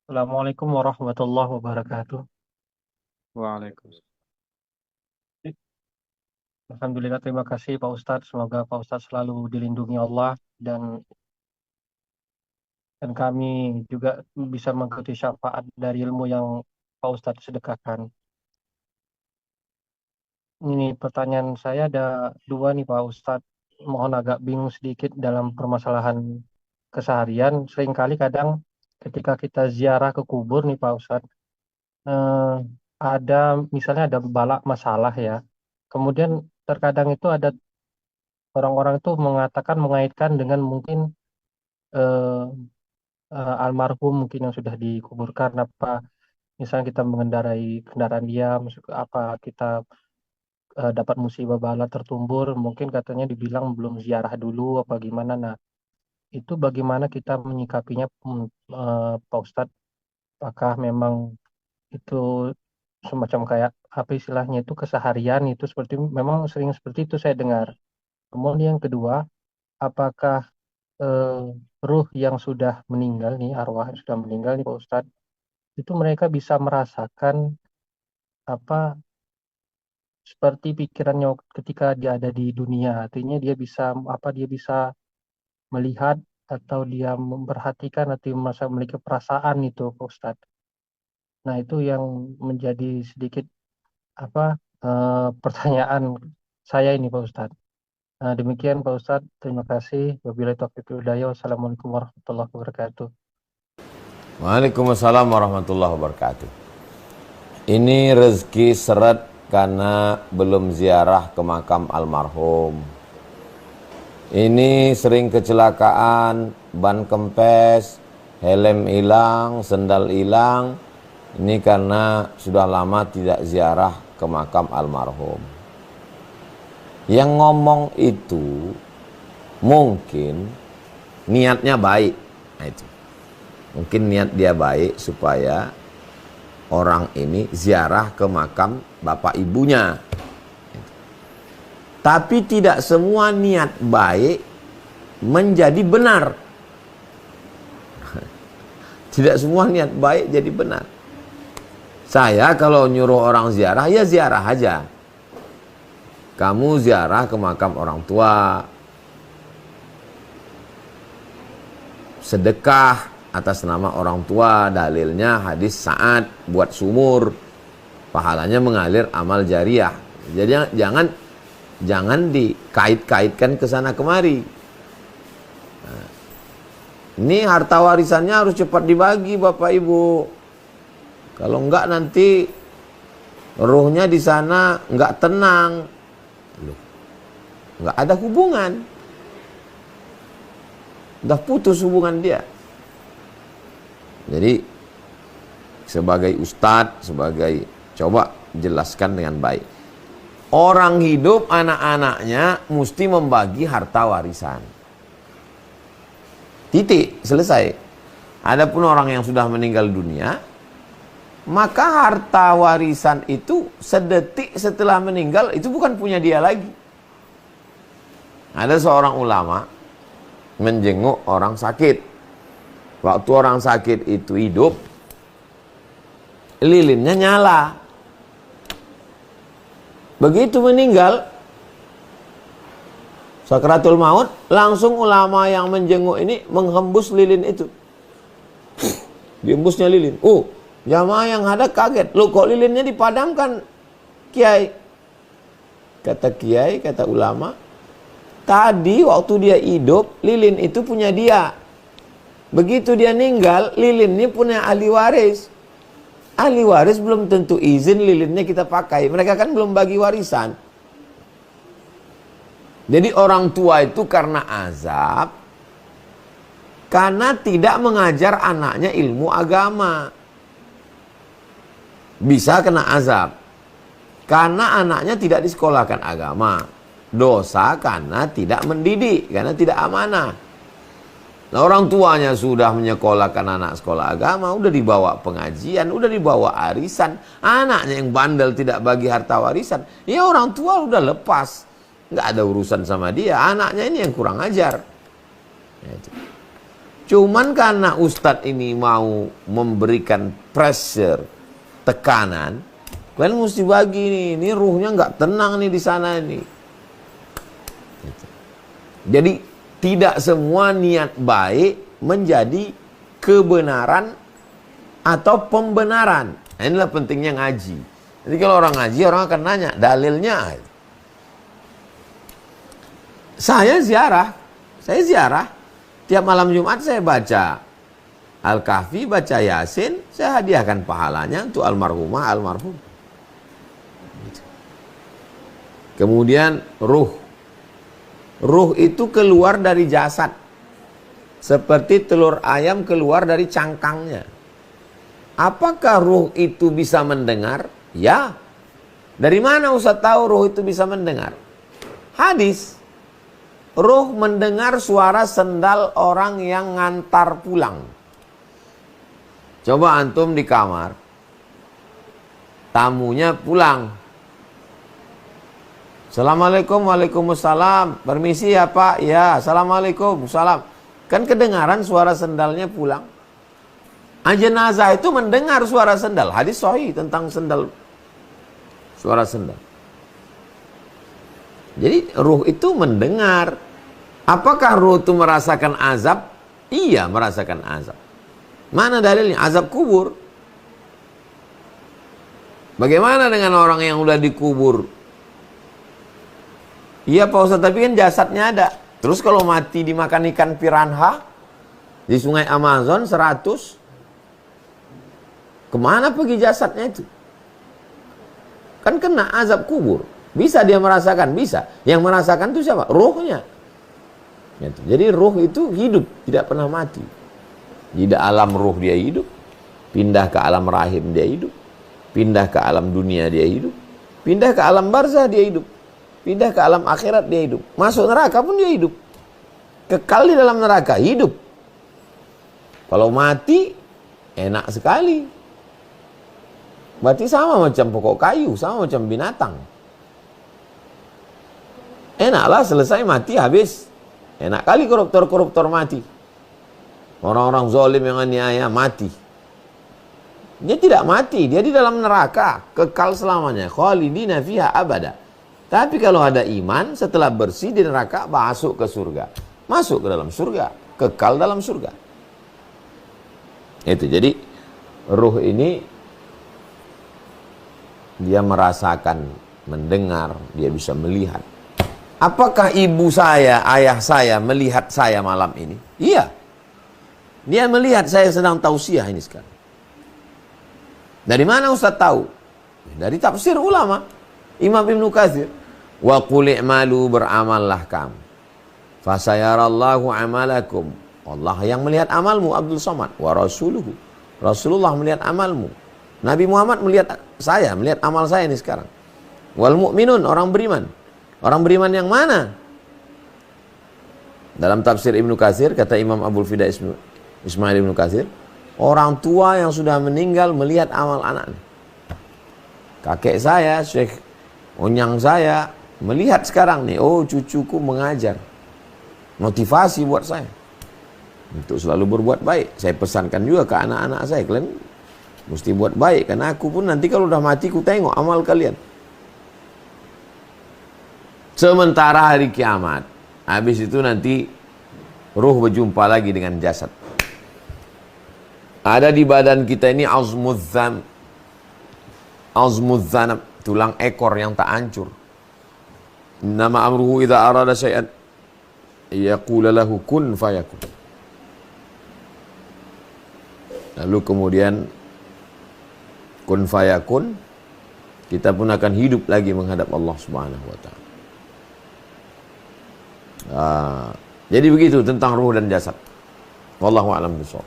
Assalamualaikum warahmatullahi wabarakatuh. Waalaikumsalam. Alhamdulillah, terima kasih Pak Ustadz. Semoga Pak Ustadz selalu dilindungi Allah dan kami juga bisa mengikuti syafaat dari ilmu yang Pak Ustadz sedekahkan. Ini pertanyaan saya ada dua nih Pak Ustadz. Mohon agak bingung sedikit dalam permasalahan keseharian. Seringkali kadang ketika kita ziarah ke kubur nih Pak Ustadz, eh, ada misalnya ada balak masalah ya. Kemudian terkadang itu ada orang-orang itu mengatakan mengaitkan dengan mungkin eh, almarhum mungkin yang sudah dikuburkan, apa misalnya kita mengendarai kendaraan dia, apa kita dapat musibah bala tertumbur, mungkin katanya dibilang belum ziarah dulu apa gimana. Nah, itu bagaimana kita menyikapinya, Pak Ustadz? Apakah memang itu semacam kayak apa istilahnya itu keseharian itu seperti memang sering seperti itu saya dengar. Kemudian yang kedua, apakah eh, ruh yang sudah meninggal nih, arwah yang sudah meninggal nih Pak Ustadz, itu mereka bisa merasakan apa seperti pikirannya ketika dia ada di dunia. Artinya dia bisa melihat atau dia memperhatikan atau merasa memiliki perasaan itu Pak Ustadz. Nah, itu yang menjadi sedikit apa pertanyaan saya ini Pak Ustadz. Nah, demikian Pak Ustadz, terima kasih. Wabillahi taufiq wal hidayah. Wassalamualaikum warahmatullahi wabarakatuh. Waalaikumsalam warahmatullahi wabarakatuh. Ini rezeki seret karena belum ziarah ke makam almarhum. Ini sering kecelakaan, ban kempes, helm hilang, sendal hilang. Ini karena sudah lama tidak ziarah ke makam almarhum. Yang ngomong itu mungkin niatnya baik. Nah itu. Mungkin niat dia baik supaya orang ini ziarah ke makam bapak ibunya. Tapi tidak semua niat baik menjadi benar. Tidak semua niat baik jadi benar. Saya kalau nyuruh orang ziarah, ya ziarah aja. Kamu ziarah ke makam orang tua, sedekah atas nama orang tua, dalilnya hadis Sa'ad buat sumur, pahalanya mengalir amal jariah. Jadi jangan dikait-kaitkan ke sana kemari. Nah, ini harta warisannya harus cepat dibagi Bapak Ibu. Kalau enggak nanti ruhnya di sana enggak tenang. Loh, enggak ada hubungan. Udah putus hubungan dia. Jadi sebagai ustadz, coba jelaskan dengan baik. Orang hidup anak-anaknya mesti membagi harta warisan. Titik, selesai. Adapun orang yang sudah meninggal dunia, maka harta warisan itu sedetik setelah meninggal itu bukan punya dia lagi. Ada seorang ulama menjenguk orang sakit. Waktu orang sakit itu hidup, lilinnya nyala. Begitu meninggal, sakratul maut, langsung ulama yang menjenguk ini menghembus lilin itu. Dihembusnya lilin. Jamaah yang ada kaget. Loh, kok lilinnya dipadamkan, Kiai? Kata Kiai, kata ulama, tadi waktu dia hidup, lilin itu punya dia. Begitu dia meninggal, lilin ini punya ahli waris. Ahli waris belum tentu izin lilinnya kita pakai. Mereka kan belum bagi warisan. Jadi orang tua itu karena azab, karena tidak mengajar anaknya ilmu agama, bisa kena azab. Karena anaknya tidak disekolahkan agama. Dosa karena tidak mendidik, karena tidak amanah. Nah, orang tuanya sudah menyekolahkan anak sekolah agama, udah dibawa pengajian, udah dibawa arisan. Anaknya yang bandel tidak bagi harta warisan. Ya orang tua udah lepas. Nggak ada urusan sama dia. Anaknya ini yang kurang ajar. Ya, Cuman karena Ustadz ini mau memberikan pressure, tekanan, kalian mesti bagi nih, ini ruhnya nggak tenang nih di sana nih. Jadi tidak semua niat baik menjadi kebenaran atau pembenaran. Nah, inilah pentingnya ngaji. Jadi kalau orang ngaji, orang akan nanya dalilnya. Saya ziarah. Tiap malam Jumat saya baca Al-Kahfi, baca Yasin, saya hadiahkan pahalanya untuk almarhumah, almarhum. Kemudian ruh. Ruh itu keluar dari jasad. Seperti telur ayam keluar dari cangkangnya. Apakah ruh itu bisa mendengar? Ya. Dari mana Ustaz tahu ruh itu bisa mendengar? Hadis. Ruh mendengar suara sendal orang yang ngantar pulang. Coba antum di kamar. Tamunya pulang. Assalamualaikum, waalaikumsalam. Permisi ya Pak. Ya, assalamualaikum, salam. Kan kedengaran suara sendalnya pulang. Jenazah itu mendengar suara sendal. Hadis sahih tentang sendal. Suara sendal. Jadi ruh itu mendengar. Apakah ruh itu merasakan azab? Iya, merasakan azab. Mana dalilnya? Azab kubur. Bagaimana dengan orang yang udah dikubur? Iya Pak Ustaz, tapi kan jasadnya ada. Terus kalau mati dimakan ikan piranha di sungai Amazon 100, kemana pergi jasadnya itu? Kan kena azab kubur. Bisa dia merasakan? Bisa. Yang merasakan itu siapa? Ruhnya. Jadi ruh itu hidup, tidak pernah mati. Di alam ruh dia hidup, pindah ke alam rahim dia hidup, pindah ke alam dunia dia hidup, pindah ke alam barzah dia hidup, pindah ke alam akhirat dia hidup, masuk neraka pun dia hidup, kekal di dalam neraka hidup. Kalau mati enak sekali, berarti sama macam pokok kayu, sama macam binatang. Enaklah, selesai mati habis. Enak kali koruptor-koruptor mati. Orang-orang zalim yang aniaya mati. Dia tidak mati, dia di dalam neraka, kekal selamanya. Khalidina fiha abada. Tapi kalau ada iman, setelah bersih di neraka, masuk ke surga. Masuk ke dalam surga, kekal dalam surga. Itu, jadi ruh ini dia merasakan, mendengar, dia bisa melihat. Apakah ibu saya, ayah saya melihat saya malam ini? Iya. Dia melihat saya sedang tausiah ini sekarang. Dari mana Ustaz tahu? Dari tafsir ulama. Imam Ibnu Katsir. Wa qul i'malu, beramallah kamu. Fasayarallahu amalakum. Allah yang melihat amalmu, Abdul Somad. Wa rasuluhu. Rasulullah melihat amalmu. Nabi Muhammad melihat saya, melihat amal saya ini sekarang. Wal mu'minun, orang beriman. Orang beriman yang mana? Dalam tafsir Ibnu Katsir, kata Imam Abul Fida Ismail Ibnu Katsir, orang tua yang sudah meninggal melihat amal anaknya. Kakek saya, Syekh Onyang saya, melihat sekarang nih, oh cucuku mengajar. Motivasi buat saya. Untuk selalu berbuat baik. Saya pesankan juga ke anak-anak saya, kalian mesti buat baik. Karena aku pun nanti kalau udah mati, ku tengok amal kalian. Sementara hari kiamat, habis itu nanti ruh berjumpa lagi dengan jasad. Ada di badan kita ini azmudzanab, tulang ekor yang tak hancur. Nama amruhu idza arada syai'an yaqulu lahu kun fayakun. Lalu kemudian kun fayakun, kita pun akan hidup lagi menghadap Allah Subhanahu wa taala. Jadi begitu tentang ruh dan jasad. Wallahu a'lam bishawab.